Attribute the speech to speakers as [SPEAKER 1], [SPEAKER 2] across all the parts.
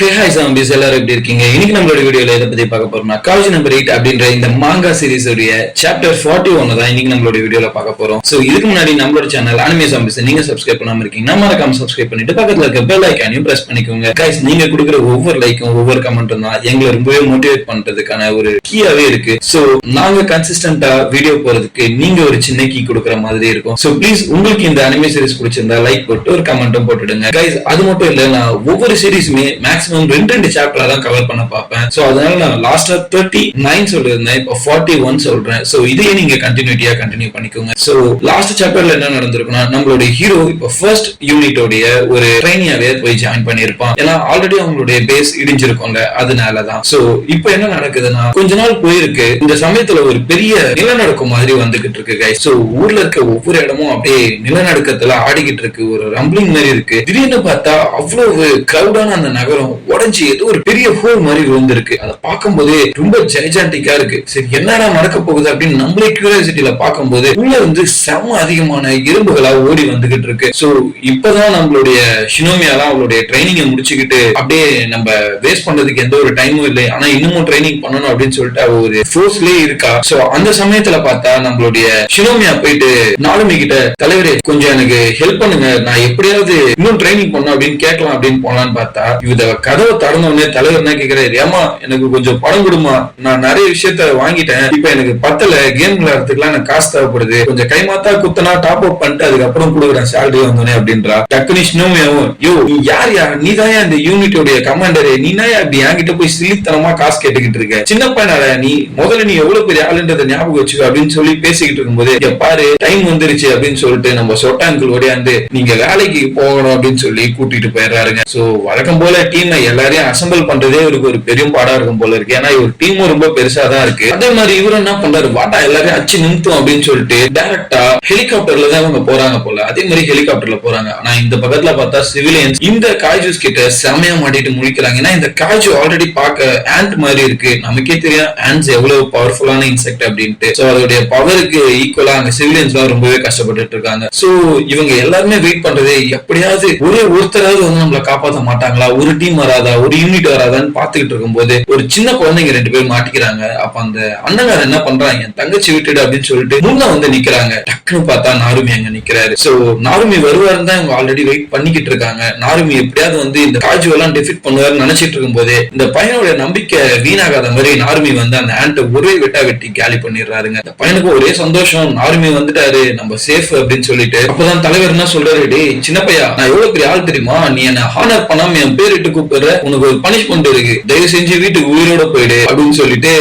[SPEAKER 1] Hi zombies எல்லாரும் எப்படி இருக்கீங்க? இன்னைக்கு நம்மளோட வீடியோல எதை பத்தி பார்க்க போறோம்னா காலேஜ் நம்பர் 8 அப்படின்ற இந்த மாங்கா சீரிஸ் உடைய சாப்டர் 41 தான் இன்னைக்கு நம்மளோட வீடியோல பார்க்க போறோம். சோ இதுக்கு முன்னாடி நம்மளோட சேனல் அனிமே zombies நீங்க சப்ஸ்கிரைப் பண்ணாம இருக்கீங்கன்னா மறக்காம சப்ஸ்கிரைப் பண்ணிட்டு பக்கத்துல இருக்க பெல் ஐகானையும் பிரஸ் பண்ணிக்கோங்க. गाइस நீங்க கொடுக்குற ஒவ்வொரு லைக்கும் ஒவ்வொரு கமெண்ட்டும் தான் எங்களை ரொம்பவே மோட்டிவேட் பண்றதுக்கான ஒரு கீயாவே இருக்கு. சோ நாங்க கன்சிஸ்டன்ட்டா வீடியோ போறதுக்கு நீங்க ஒரு சின்ன கீ கொடுக்குற மாதிரி இருக்கும். சோ ப்ளீஸ் உங்களுக்கு இந்த அனிமே சீரிஸ் பிடிச்சிருந்தா லைக் போட்டு ஒரு கமெண்ட்டும் போட்டுடுங்க. गाइस அது மட்டும் இல்ல, நான் ஒவ்வொரு சீரிஸுமே மேக்ஸிமம் 2 சாப்டர் தான் கவர் பண்ண பார்ப்பேன். சோ அதனால நான் லாஸ்டா 39 சொல்லிருந்தேன், இப்போ 41 சொல்றேன். சோ இதையே நீங்க கண்டினியூ பண்ணிக்கோங்க. சோ லாஸ்ட் சாப்டர்ல என்ன நடந்திருக்குன்னா, நம்மளுடைய ஹீரோ இப்போ ஃபர்ஸ்ட் யூனிட்டோடைய ஒரு ட்ரைனியாவே போய் ஜாயின் பண்ணிருப்பான். ஏன்னா ஆல்ரெடி அவங்களுடைய பேஸ் இடிஞ்சிருக்கோங்க, அதனாலதான். சோ இப்போ என்ன நடக்குதுன்னா, கொஞ்ச நாள் போயிருக்கு, இந்த சமயத்துல ஒரு பெரிய நிலநடுக்கம் மாதிரி வந்துகிட்டு இருக்கு गाइस. சோ ஊர்ல இருக்க ஒவ்வொரு இடமும் அப்படியே நிலநடுக்கத்துல ஆடிக்கிட்டு இருக்கு, ஒரு ரம்பிளிங் மாதிரி இருக்கு. திடீர்னு பார்த்தா அவ்வளவு கிரௌடான அந்த நகரம் உடஞ்சி ஏதோ ஒரு பெரிய ஹோல் மாதிரி விழுந்திருக்கு. அதை பார்க்கும் போதே ரொம்ப ஜெய்ஜாண்டிக்கா இருக்கு. சரி என்னடா நடக்க போகுது அப்படின்னு நம்மளே கியூரியாசிட்டியில பார்க்கும்போது உள்ள வந்து செம அதிகமான இரும்புகளா ஓடி வந்துகிட்டு இருக்கு. சோ இப்பதான் நம்மளுடைய ஷினோமியாலாம் அவளுடைய ட்ரைனிங்கை முடிச்சுக்கிட்டு அப்படியே நம்ம வேஸ்ட் பண்றதுக்கு எந்த ஒரு டைமும் இல்லை, ஆனா இன்னமும் ட்ரைனிங் பண்ணணும் அப்படின்னு சொல்லிட்டு அவ ஒரு ஃபோர்ஸ்லயே இருக்கா. சோ அந்த சமயத்துல பார்த்தா நம்மளுடைய ஷினோமியா போயிட்டு நாலுமி கிட்ட, தலைவரே கொஞ்சம் எனக்கு ஹெல்ப் பண்ணுங்க, நான் எப்படியாவது இன்னும் ட்ரைனிங் பண்ணணும் அப்படின்னு கேட்கலாம் அப்படின்னு போனான்னு பார்த்தா, இவ கதவை தடனோடனே தலைவர் என்ன கேட்கிறாரு, ஏமா எனக்கு கொஞ்சம் பணம் கொடுமா, நான் நிறைய விஷயத்த வாங்கிட்டேன், இப்ப எனக்கு பத்தல, கேம் விளையாடுறதுக்குலாம் எனக்கு காசு தேவைப்படுது, கொஞ்சம் கைமாத்தா குத்தனா டாப் அப் பண்ணிட்டு அதுக்கப்புறம் கொடுக்குறேன் சேலரி வந்தோடனே அப்படின்றா. டக்குனு ஷினோமியாவும், யோ யார் நீதான் இந்த யூனிட்டோடைய கமாண்டரு, நீனா அப்படி என்கிட்ட போய் சிலித்தனமா காசு கேட்டுக்கிட்டு இருக்க, சின்ன பையனால நீ முதல்ல நீ எவ்வளவு பெரிய ஆளுன்றதை ஞாபகம் வச்சுக்கோ அப்படின்னு சொல்லி பேசிக்கிட்டு இருக்கும்போது, பாரு டைம் வந்துருச்சு அப்படின்னு சொல்லிட்டு நம்ம சொட்ட அங்கிள் ஓடியாந்து நீங்க வேலைக்கு போகணும் அப்படின்னு சொல்லி கூட்டிட்டு போயிடுறாருங்க. சோ வழக்கம் போல டீம் எல்லாரையும் அசம்பிள் பண்றதே இவருக்கு ஒரு பெரிய பாடா இருக்கும் போல இருக்கு. ஏன்னா இவர் டீமும் ரொம்ப பெருசா தான் இருக்கு. அதே மாதிரி இவரு என்ன பண்றாரு, வாட்டா எல்லாரையும் அச்சு நிறுத்தும் அப்படின்னு சொல்லிட்டு டைரக்டா ஹெலிகாப்டர்ல தான் அவங்க போறாங்க போல. அதே மாதிரி ஹெலிகாப்டர்ல போறாங்க. ஆனா இந்த பக்கத்துல பார்த்தா சிவிலியன்ஸ் இந்த காய்ஜூஸ் கிட்ட செமையா மாட்டிட்டு முழிக்கிறாங்க. ஏன்னா இந்த காய்ஜு ஆல்ரெடி பார்க்க ஆண்ட் மாதிரி இருக்கு. நமக்கே தெரியும் ஆண்ட்ஸ் எவ்வளவு பவர்ஃபுல்லான இன்செக்ட் அப்படின்ட்டு. சோ அதோடைய பவருக்கு ஈக்குவலா அங்க சிவிலியன்ஸ் எல்லாம் ரொம்பவே கஷ்டப்பட்டு இருக்காங்க. சோ இவங்க எல்லாருமே வெயிட் பண்றதே எப்படியாவது ஒருத்தராவது வந்து நம்மளை காப்பாற்ற மாட்டாங்களா, ஒரு டீம் வராதா, ஒரு யூனிட் வராதான்னு பாத்துக்கிட்டு இருக்கும்போது ஒரு சின்ன குழந்தைங்க 2 பேர் மாட்டிக்கிறாங்க. அப்ப அந்த அண்ணங்கார என்ன பண்றாங்க, தங்கச்சி விட்டுடு அப்படின்னு சொல்லிட்டு முன்ன வந்து நிக்கிறாங்க. டக்குன்னு பார்த்தா நாருமி அங்க நிக்கிறாரு. சோ நாருமி வருவாருன்னு தான் இவங்க ஆல்ரெடி வெயிட் பண்ணிக்கிட்டு இருக்காங்க. நாருமி எப்படியாவது வந்து இந்த காஜு எல்லாம் டிஃபீட் பண்ணுவாருன்னு நினைச்சிட்டு இருக்கும் போது இந்த பையனோட நம்பிக்கை வீணாகாத மாதிரி நாருமி வந்து அந்த ஆண்ட ஒரே வெட்டி காலி பண்ணிடுறாருங்க. இந்த பையனுக்கு ஒரே சந்தோஷம், நாருமி வந்துட்டாரு, நம்ம சேஃப் அப்படின்னு சொல்லிட்டு. அப்பதான் தலைவர் என்ன சொல்றாரு, டேய் சின்ன பையா, நான் எவ்வளவு பெரிய ஆள் தெரியுமா, நீ என்ன ஹானர் பண்ணாம என் பேர் இட்டு கூப்பிடுற, உனக்கு ஒரு பனிஷ்மெண்ட் இருக்கு, தயவு செஞ்சு வீட்டுக்கு உயிரோட போயிடு அப்படின்னு சொல்லிட்டு.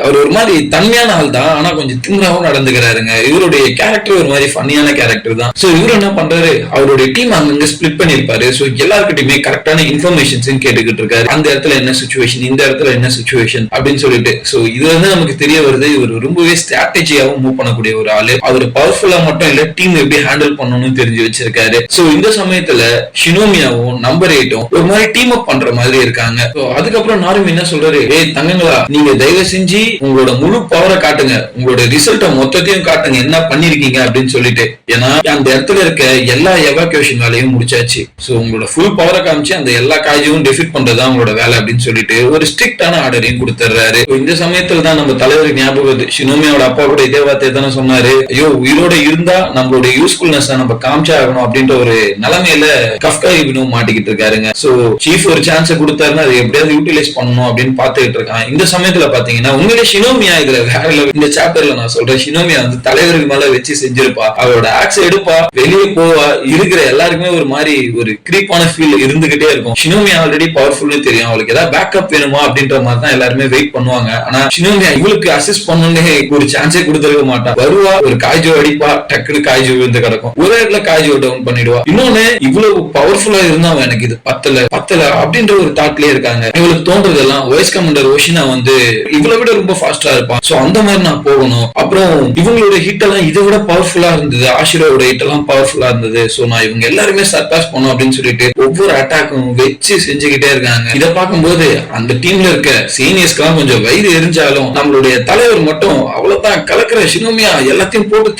[SPEAKER 1] அவர் ஒரு மாதிரி தன்மையான ஆள் தான், ஆனா கொஞ்சம் திமிராவும் நடந்துக்கிறாருங்க. இவருடைய கேரக்டர் ஒரு மாதிரி ஃபன்னியான கேரக்டர் தான். சோ இவரு என்ன பண்றாரு, அவருடைய டீம் அங்க ஸ்பிளிட் பண்ணிருப்பாரு. சோ எல்லாருக்கிட்டையுமே கரெக்டான இன்ஃபர்மேஷன்ஸ் கேட்டுக்கிட்டு இருக்காரு. அந்த இடத்துல என்ன சிச்சுவேஷன், இந்த இடத்துல என்ன சிச்சுவேஷன் அப்படின்னு சொல்லிட்டு. சோ இது வந்து நமக்கு தெரிய வருது, இவர் ரொம்பவே ஸ்ட்ராட்டஜியாவும் மூவ் பண்ணக்கூடிய ஒரு ஆளு. அவர் பவர்ஃபுல்லா மட்டும் இல்ல, டீம் எப்படி ஹேண்டில் பண்ணணும்னு தெரிஞ்சு வச்சிருக்காரு. சோ இந்த சமயத்துல ஷினோமியாவும் நம்பர் 8 ஒரு மாதிரி டீம் அப் பண்ற மாதிரி இருக்காங்க. அதுக்கப்புறம் நாருமி என்ன சொல்றாரு, ஏய் தங்கங்களா, நீங்க தயவு செஞ்சு உங்களோட முழு பவரை காட்டுங்க, உங்களோட ரிசல்ட்ட மொத்தத்தையும் காட்டுங்க, என்ன பண்ணிருக்கீங்க அப்படின்னு சொல்லிட்டு. ஏன்னா அந்த இடத்துல இருக்க எல்லா எவாக்குவேஷன் வேலையும் முடிச்சாச்சு. சோ உங்களோட ஃபுல் பவரை காமிச்சு அந்த எல்லா காய்ஜையும் டெஃபீட் பண்றதா உங்களோட வேலை அப்படின்னு சொல்லிட்டு ஒரு ஸ்ட்ரிக்டான ஆர்டரையும் கொடுத்துறாரு. இந்த சமயத்துல தான் நம்ம தலைவருக்கு ஞாபகம் வருது, ஷினோமியாவோட அப்பா கூட இதே வார்த்தை தானே சொன்னாரு, ஐயோ உயிரோட இருந்தா நம்மளோட யூஸ்ஃபுல்னஸ் நம்ம காமிச்சா ஆகணும் அப்படின்ற ஒரு நிலைமையில கஃப்கா இவனும் மாட்டிக்கிட்டு இருக்காருங்க. சோ சீஃப் ஒரு சான்ஸ் கொடுத்தாருன்னா அதை எப்படியாவது யூட்டிலைஸ் பண்ணணும் அப்படின்னு பாத்துக்கிட்டு இருக்கான். இந்த சமயத்துல பாத்தீங்கன்னா உண்மையிலே ஷினோமியா இதுல வேற இந்த சாப்டர்ல நான் சொல்றேன், ஷினோமியா வந்து தலைவருக்கு மேல வச்சு செஞ்சிருப்பா, அவரோட ஆக்ஸ் எடுப்பா, வெளியே போவா, இருக்கிற எல்லாருக்குமே ஒரு மாதிரி ஒரு கிரீப்பான ஃபீல் இருந்துகிட்டே இருக்கும். ஷினோமியா ஆல்ரெடி பவர்ஃபுல்னு தெரியும், அவளுக்கு ஏதாவது பேக்கப் வேணுமா அப்படின்ற மாதிரி தான் எல்லாருமே வெயிட் பண்ணுவாங்க. ஆனா ஷினோமியா இவளுக்கு அசிஸ்ட் பண்ணணும்னு ஒரு சான்ஸே கொடுத்துருக்க மாட்டா. வருவா, ஒரு காய்ஜோ அடிப்பா, டக்குனு காய்ஜோ விழுந்து கிடக்கும், ஒரு இடத்துல காய்ஜோ டவுன் பண்ணிடுவா. இன்னொன்னு இவ்வளவு பவர்ஃபுல்லா இருந்தா எனக்கு இது பத்தல அப்படின்ற ஒரு தாட்லயே இருக்காங்க. இவளுக்கு தோன்றதெல்லாம் வைஸ் கமாண்டர் ஓஷினா வந்து இவளை விட ரொம்ப ஃபாஸ்டா இருப்பான், சோ அந்த மாதிரி நான் போகணும். அப்புறம் இவங்களோட ஹிட் எல்லாம் இதை விட பவர்ஃபுல்லா இருந்தது, ஆஷிரோட ஹிட் எல்லாம் பவர்ஃபுல்லா இருந்தது, சோ நான் இவங்க எல்லாருமே சர்பாஸ் பண்ணும் அப்படின்னு சொல்லிட்டு ஒவ்வொரு அட்டாக்கும் வச்சு செஞ்சுக்கிட்டே இருக்காங்க. இதை பார்க்கும்போது அந்த டீம்ல இருக்க சீனியர்ஸ்க்கு கொஞ்சம் வயிறு எரிஞ்சாலும் நம்மளுடைய தலைவர் மட்டும் அவ்வளவுதான் கலக்கிற ஷினோமியா எல்லாத்தையும் போட்டு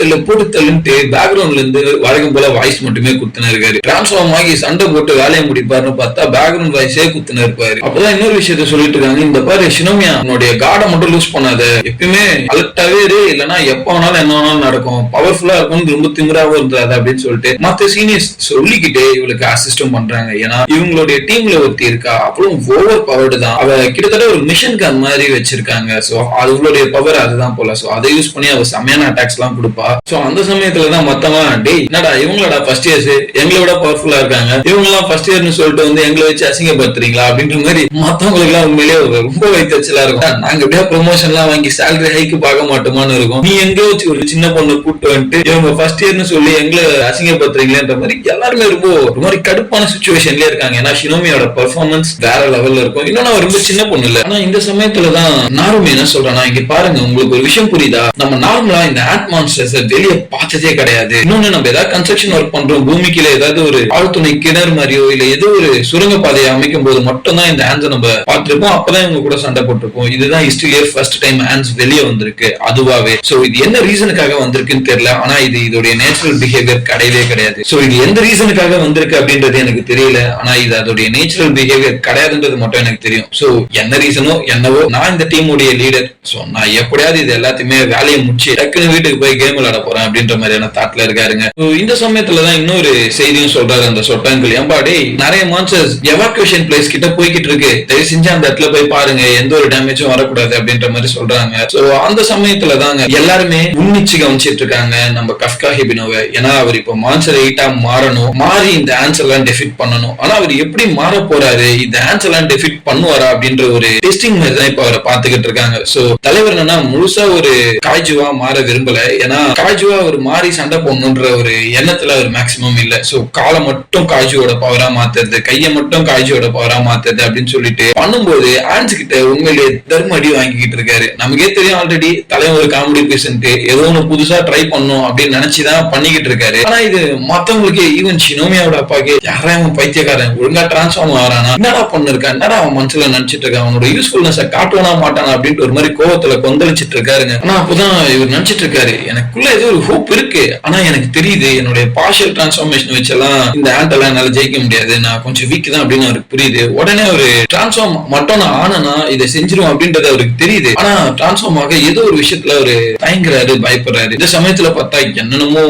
[SPEAKER 1] தள்ளுன்ட்டு பேக்ரவுண்ட்ல இருந்து வழக்கம் போல வாய்ஸ் மட்டுமே கொடுத்துன்னு இருக்காரு. டிரான்ஸ்ஃபார்ம் ஆகி சண்டை போட்டு வேலையை முடிப்பாருன்னு பார்த்தா பேக்ரவுண்ட் வாய்ஸ் வயசே குத்துன்னு இருப்பாரு. அப்பதான் இன்னொரு விஷயத்த சொல்லிட்டு இருக்காங்க, இந்த பாரு ஷினோமியா, உன்னுடைய கார்டை மட்டும் லூஸ் பண்ணாத, எப்பயுமே அலர்ட்டாவே இரு, இல்லன்னா எப்ப வேணாலும் என்ன வேணாலும் நடக்கும், பவர்ஃபுல்லா இருக்கும், ரொம்ப திமிராவும் இருக்காது அப்படின்னு சொல்லிட்டு மத்த சீனியர்ஸ் சொல்லிக்கிட்டே இவளுக்கு அசிஸ்டும் பண்றாங்க. ஏன்னா இவங்களுடைய டீம்ல ஒருத்தி இருக்கா, அப்புறம் ஓவர் பவர்டு தான், அவ கிட்டத்தட்ட ஒரு மிஷன் கன் மாதிரி வச்சிருக்காங்க. சோ அவளுடைய பவர் அதுதான் போல. சோ அதை யூஸ் பண்ணி அவ செமையான அட்டாக்ஸ் எல்லாம் கொடுப்பா. சோ அந்த சமயத்துலதான் மத்தவன், டேய் என்னடா இவங்களோட ஃபர்ஸ்ட் இயர்ஸ் எங்களை விட பவர்ஃபுல்லா இருக்காங்க, இவங்க எல்லாம் ஃபர்ஸ்ட் இயர்னு சொல்லிட்டு வந்து எங்களை வச்சு அசிங்கப்படுத்துறீங்களா அப்படின்ற மாதிரி மத்தவங்களுக்கு எல்லாம் உண்மையிலேயே ரொம்ப வைத்தச்சலா இருக்கும். நாங்க எப்படியா ப்ரொமோஷன் எல்லாம் வாங்கி சேலரி ஹைக்கு பார்க்க மாட்டோமான்னு இருக்கும். நீ எங்க வச்சு ஒரு சின்ன பொண்ணு கூட்டு வந்துட்டு இவங்க ஃபர்ஸ்ட் இயர்னு சொல்லி எங்களை அசிங்கப்படுத்துறீங்களேன்ற மாதிரி எல்லாருமே ரொம்ப ஒரு மாதிரி கடுப்பான சிச்சுவேஷன்லயே இருக்காங்க. ஏன்னா ஷினோமியோட பெர்ஃபார்மன்ஸ் வேற லெவல்ல இருக்கும். இன்னொன்னு ரொம்ப சின்ன பொண்ணு இல்ல. ஆனா இந்த சமயத்துலதான் நாருமி என்ன சொல்றானா, இங்க பாருங்க உங்களுக்கு ஒரு விஷயம் புரியுதா, நம்ம நார்மலா இந்த ஆட் மான்ஸ்டர்ஸ் வெளியே பார்த்ததே கிடையாது. இன்னொன்னு நம்ம ஏதாவது கன்ஸ்ட்ரக்ஷன் ஒர்க் பண்றோம், பூமிக்குள்ள ஏதாவது ஒரு ஆழ்துணை கிணறு மாதிரியோ இல்ல ஏதோ ஒரு சுரங்க பாதையை அமைக்கும் போது மட்டும் தான் இந்த ஆன்ஸ் நம்ம பார்த்திருப்போம். அப்பதான் இவங்க கூட சண்டை போட்டிருப்போம். இதுதான் ஹிஸ்டரியிலே ஃபர்ஸ்ட் டைம் ஆன்ஸ் வெளியே வந்திருக்கு அதுவாவே. சோ இது என்ன ரீசனுக்காக வந்திருக்குன்னு தெரியல. ஆனா இது இதோடைய நேச்சுரல் பிஹேவியர் கிடையவே கிடையாது. சோ இது எந்த ரீசனுக்காக வந்திருக்கு அப்படின்றது எனக்கு தெரியல. ஆனா இது அதோடைய நேச்சுரல் பிஹேவியர் கிடையாதுன்றது மட்டும் எனக்கு தெரியும். சோ என்ன ரீசனோ என்னவோ, நான் இந்த டீமுடைய லீடர். சோ நான் எப்படியாவது இது எல்லாத்தையுமே வேலையை முடிச்சு டக்குன்னு வீட்டுக்கு போய் கேம் விளையாட போறேன் அப்படின்ற மாதிரியான தாட்ல இருக்காருங்க. இந்த சமயத்துலதான் இன்னொரு செய்தியும் சொல்றாரு அந்த சொட்டாங்கள், ஏம்பா டேய் நிறைய மான்ஸ்டர்ஸ் எவாக்குவேஷன் பிளேஸ் கிட்ட போய்கிட்டு இருக்கு, தயவு செஞ்சு அந்த இடத்துல போய் பாருங்க, எந்த ஒரு டேமேஜும் வரக்கூடாது அப்படின்ற மாதிரி சொல்றாங்க. சோ அந்த சமயத்துல தாங்க எல்லாருமே உன்னிச்சு கவனிச்சிட்டு இருக்காங்க நம்ம கஃப்கா ஹிபினோவை. ஏன்னா அவர் இப்போ மான்ஸ்டர் 8 மாறணும், மாறி இந்த ஆன்சர் எல்லாம் டெஃபிட் பண்ணணும். ஆனா அவர் எப்படி மாற போறாரு, இந்த ஆன்சர் எல்லாம் டெஃபிட் பண்ணுவாரா அப்படின்ற ஒரு டெஸ்டிங் மாதிரி தான் இப்ப அவரை பாத்துக்கிட்டு இருக்காங்க. சோ தலைவர் என்னன்னா முழுசா ஒரு காய்ஜுவா மாற விரும்பல. ஏன்னா காய்ஜுவா அவர் மாறி சண்டை போடணுன்ற ஒரு எண்ணத்துல அவர் மேக்சிமம் இல்ல. சோ காலை மட்டும் காய்ஜுவோட பவரா மாத்துறது, கையை மட்டும் காய்ஜுவோட பவரா மாத்துறது அப்படின்னு சொல்லிட்டு பண்ணும்போது ஆன்ஸ் கிட்ட உண்மையிலேயே தர்ம அடி வாங்கிக்கிட்டு இருக்காரு. நமக்கே தெரியும் ஆல்ரெடி தலைவர் ஒரு காமெடி பேசன்ட், ஏதோ ஒண்ணு புதுசா ட்ரை பண்ணும் அப்படின்னு நினைச்சுதான் பண்ணிக்கிட்டு இருக்காரு. ஆனா இது மத்தவங்களுக்கு ஈவன் ஷினோமியாவோட அப்பாக்கு யாரா அவன் பைத்தியக்காரன் ஒழுங்கா டிரான்ஸ்ஃபார்ம் ஆறானா, என்னடா பண்ணு இருக்கான், என்னடா அவன் மனசுல நினைச்சிட்டு இருக்கான், அவனோட யூஸ்ஃபுல்னஸ் காட்டுவானா மாட்டானா அப்படின்ட்டு ஒரு மாதிரி கோவத்துல கொந்தளிச்சிட்டு இருக்காருங்க. ஆனா அப்பதான் இவர் நினைச்சிட்டு இருக்காரு, எனக்குள்ள ஏதோ ஒரு ஹோப் இருக்கு, ஆனா எனக்கு தெரியுது என்னுடைய பார்ஷியல் டிரான்ஸ்ஃபார்மேஷன் வச்செல்லாம் இந்த ஆண்டெல்லாம் என்னால ஜெயிக்க முடியாது, நான் கொஞ்சம் வீக் தான் அப்படின்னு அவருக்கு புரியுது. உடனே ஒரு டிரான்ஸ்ஃபார்ம் மட்டும் நான் ஆனா இதை செஞ்சிரும் அப்படின்றது அவருக்கு தெரியுது. ஆனா டிரான்ஸ்ஃபார்ம் ஆக ஏதோ ஒரு விஷயத்துல ஒரு தயங்குறாரு, பயப்படுறாரு. இந்த சமயத்துல பார்த்தா என்னென்னமோ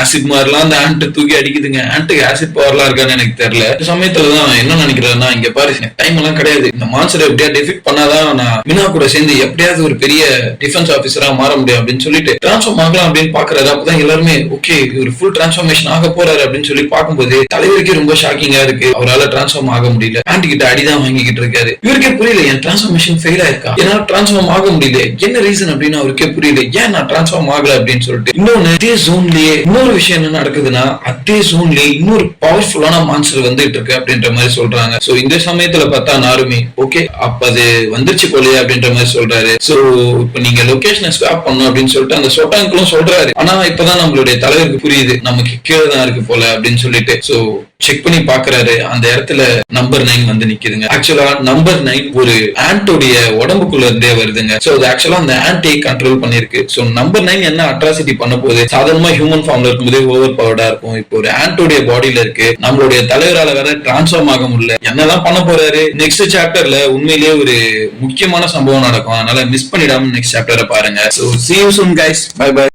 [SPEAKER 1] ஆசிட் மாதிரிலாம் அந்த ஆண்ட் தூக்கி அடிக்குதுங்க. ஆண்ட்டுக்கு ஆசிட் பவர்லாம் இருக்கான்னு எனக்கு தெரியல. இந்த சமயத்துலதான் என்ன நினைக்கிறாருன்னா, இங்க பாரு டைம் எல்லாம் கிடையாது, இந்த மான்ஸ்டரை எப்படியா டெஃபிட் பண்ணாதான் நான் மினா கூட சேர்ந்து எப்படியாவது ஒரு பெரிய டிஃபென்ஸ் ஆபீசரா மாற முடியும் அப்படின்னு சொல்லிட்டு டிரான்ஸ்ஃபார்ம் ஆகலாம் அப்படின்னு பாக்குறாரு. அப்பதான் எல்லாருமே ஓகே ஒரு ஃபுல் டிரான்ஸ்ஃபார்மேஷன் ஆக போறாரு அப்படின்னு சொல்லி பார்க்கும்போது தலைவருக்கே ரொம்ப ஷாக்கிங்கா இருக்கு. அவரால் டிரான்ஸ்ஃபார்ம் ஆக முடியல, ஆண்டி கிட்ட அடிதான் வாங்கிக்கிட்டு இருக்காரு. இவருக்கே புரியல என் டிரான்ஸ்ஃபார்மேஷன் ஃபெயில் ஆயிருக்கா, என்னால டிரான்ஸ்ஃபார்ம் ஆக முடியல, என்ன ரீசன் அப்படின்னு அவருக்கே புரியல, ஏன் நான் டிரான்ஸ்ஃபார்ம் ஆகல அப்படின்னு சொல்லிட்டு. இன்னொன்னு அதே ஜோன்லயே இன்னொரு விஷயம் என்ன நடக்குதுன்னா, அதே ஜோன்லயே இன்னொரு பவர்ஃபுல்லான மான்ஸ்டர் வந்துட்டு இருக்கு அப்படின்ற மாதிரி சொல்றாங்க. சோ இந்த சமயத்துல பார்த்தா நாருமி ஓகே அப்ப அது வந்துருச்சு போலயே அப்படின்ற மாதிரி சொல்றாரு. சோ இப்ப நீங்க லொகேஷனை ஸ்வாப் பண்ணணும் அப்படின்னு சொல்லிட்டு அந்த சொட்டாங்களும் சொல்றாரு. ஆனா இப்பதான் நம்மளுடைய தலைவருக்கு புரியுது நமக்கு கீழே தான் இருக்கு போல அப்படின்னு சொல்லிட்டு. சோ செக் பண்ணி பாக்குறாரு, அந்த இடத்துல நம்பர் 9 வந்து நிக்குதுங்க. ஆக்சுவலா நம்பர் 9 ஒரு ஆண்டோடைய உடம்புக்குள்ள இருந்தே வருதுங்க. சோ அது ஆக்சுவலா அந்த ஆன்டை கண்ட்ரோல் பண்ணிருக்கு. சோ நம்பர் 9 என்ன அட்ராசிட்டி பண்ண போகுது, சாதாரணமா ஹியூமன் ஃபார்ம்ல இருக்கும்போதே ஓவர் பவர்டா இருக்கும், இப்போ ஒரு ஆண்டோடைய பாடியில இருக்கு, நம்மளுடைய தலைவரால வேற டிரான்ஸ்ஃபார்ம் ஆக முடியல, என்னதான் பண்ண போறாரு. நெக்ஸ்ட் சாப்டர்ல உண்மையிலேயே ஒரு முக்கியமான சம்பவம் நடக்கும், அதனால மிஸ் பண்ணிடாம நெக்ஸ்ட் சாப்டரை பாருங்க. So see you soon guys, bye bye.